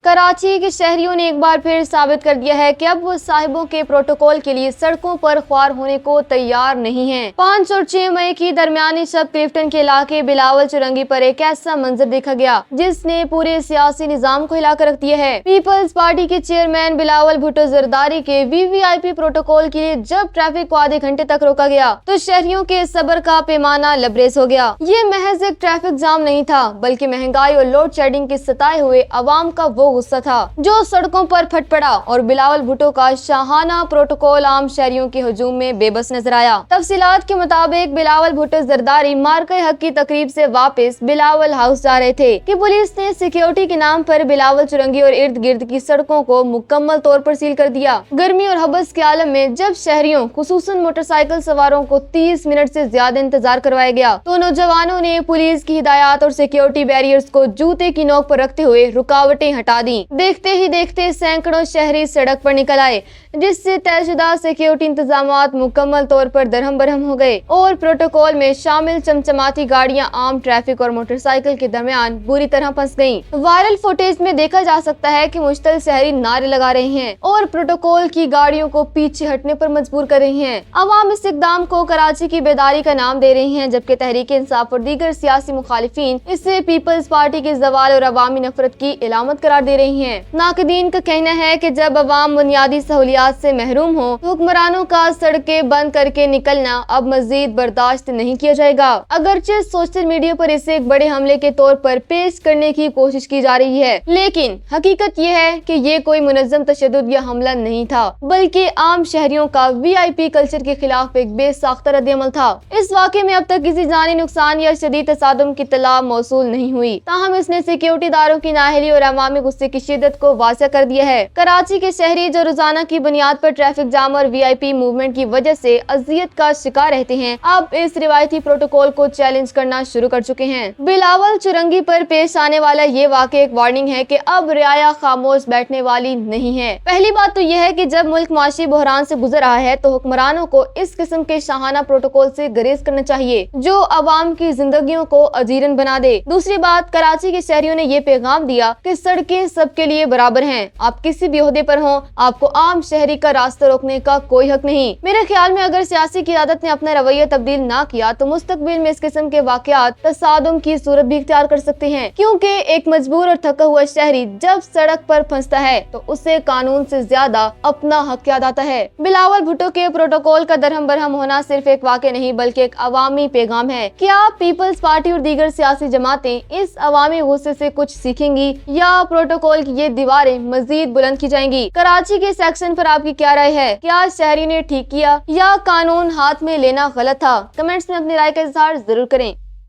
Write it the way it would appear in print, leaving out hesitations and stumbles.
कराची के शहरियों ने एक बार फिर साबित कर दिया है कि अब वो साहिबों के प्रोटोकॉल के लिए सड़कों पर ख्वार होने को तैयार नहीं हैं। 5 और 6 मई की दरमियानी शब क्लिफ्टन के इलाके बिलावल चुरंगी पर एक ऐसा मंजर देखा गया जिसने पूरे सियासी निजाम को हिलाकर रख दिया है। पीपल्स पार्टी के चेयरमैन बिलावल भुट्टो जरदारी के VVIP प्रोटोकॉल के लिए जब ट्रैफिक को आधे घंटे तक रोका गया तो शहरियों के सब्र का पैमाना लबरेज हो गया। ये महज एक ट्रैफिक जाम नहीं था बल्कि महंगाई और लोड शेडिंग के सताए हुए अवाम का वो गुस्सा था जो सड़कों पर फट पड़ा और बिलावल भुट्टो का शाहाना प्रोटोकॉल आम शहरियों के हुजूम में बेबस नजर आया। तफसीलात के मुताबिक बिलावल भुट्टो जरदारी मार्के हक की तकरीब से वापस बिलावल हाउस जा रहे थे कि पुलिस ने सिक्योरिटी के नाम पर बिलावल चुरंगी और इर्द गिर्द की सड़कों को मुकम्मल तौर पर सील कर दिया। गर्मी और हबस के आलम में जब शहरियों खुसूसन मोटरसाइकिल सवारों को 30 मिनट से ज्यादा इंतजार करवाया गया तो नौजवानों ने पुलिस की हिदायत और सिक्योरिटी बैरियर्स को जूते की नोक पर रखते हुए रुकावटें हटा दी। देखते ही देखते सैकड़ों शहरी सड़क पर निकल आए जिससे तयशुदा सिक्योरिटी इंतजामात मुकम्मल तौर पर दरहम बरहम हो गए और प्रोटोकॉल में शामिल चमचमाती गाड़ियां आम ट्रैफिक और मोटरसाइकिल के दरमियान बुरी तरह फंस गईं। वायरल फुटेज में देखा जा सकता है कि मुश्तल शहरी नारे लगा रहे हैं और प्रोटोकॉल की गाड़ियों को पीछे हटने पर मजबूर कर रही हैं। अवाम इस इक़दाम को कराची की बेदारी का नाम दे रही हैं जबकि तहरीक इंसाफ और दीगर सियासी मुखालिफिन इसे पीपल्स पार्टी के जवाल और अवामी नफरत की इलामत करार दे रही हैं। नाक़दीन का कहना है कि जब अवाम बुनियादी सहूलियात से महरूम हो तो हुक्मरानों का सड़कें बंद करके निकलना अब मजीद बर्दाश्त नहीं किया जाएगा। अगरचे सोशल मीडिया पर इसे एक बड़े हमले के तौर पर पेश करने की कोशिश की जा रही है लेकिन हकीकत ये है कि ये कोई मुनज़्ज़म तशद्दुद या हमला नहीं था बल्कि आम शहरियों का VIP कल्चर के खिलाफ एक बेसाख्ता रद्द-ए-अमल था। इस वाक़े में अब तक किसी जानी नुकसान या शदीद तसादुम की इत्तला मौसूल नहीं हुई ताहम इसने सिक्योरिटी दारों की नाअहली और अवामी गुस्से की शिद्दत को वाज़ेह कर दिया है। कराची के शहरी जो रोजाना की बुनियाद पर ट्रैफिक जाम और VIP मूवमेंट की वजह से अजियत का शिकार रहते हैं अब इस रिवायती प्रोटोकॉल को चैलेंज करना शुरू कर चुके हैं। बिलावल चुरंगी पर पेश आने वाला ये वाक़या एक वार्निंग है कि अब रियाया खामोश बैठने वाली नहीं है। पहली बात तो यह है कि जब मुल्क माशी बहरान से गुजर रहा है तो हुक्मरानों को इस किस्म के शाहाना प्रोटोकॉल से गुरेज करना चाहिए जो अवाम की जिंदगियों को अजीरन बना दे। दूसरी बात, कराची के शहरियों ने ये पैगाम दिया कि सड़कें सबके लिए बराबर हैं। आप किसी भी ओहदे पर हों, आपको आम शहरी का रास्ता रोकने का कोई हक नहीं। मेरे ख्याल में अगर सियासी क़ियादत ने अपना रवैया तब्दील ना किया तो मुस्तकबिल में इस किस्म के वाक़यात तसादुम की सूरत भी इख्तियार कर सकते हैं क्योंकि एक मजबूर और थका हुआ शहरी जब सड़क पर फंसता है तो उसे कानून से ज्यादा अपना हक याद आता है। बिलावल भुट्टो के प्रोटोकॉल का दरहम बरहम होना सिर्फ एक वाक़या नहीं बल्कि एक अवामी पैगाम है। क्या पीपल्स पार्टी और दीगर सियासी जमातें इस अवामी गुस्से से कुछ सीखेंगी या प्रोटोकॉल की ये दीवारें मजीद बुलंद की जाएंगी? कराची के सेक्शन पर आपकी क्या राय है? क्या शहरी ने ठीक किया या कानून हाथ में लेना गलत था? कमेंट्स में अपनी राय का इजहार जरूर करें।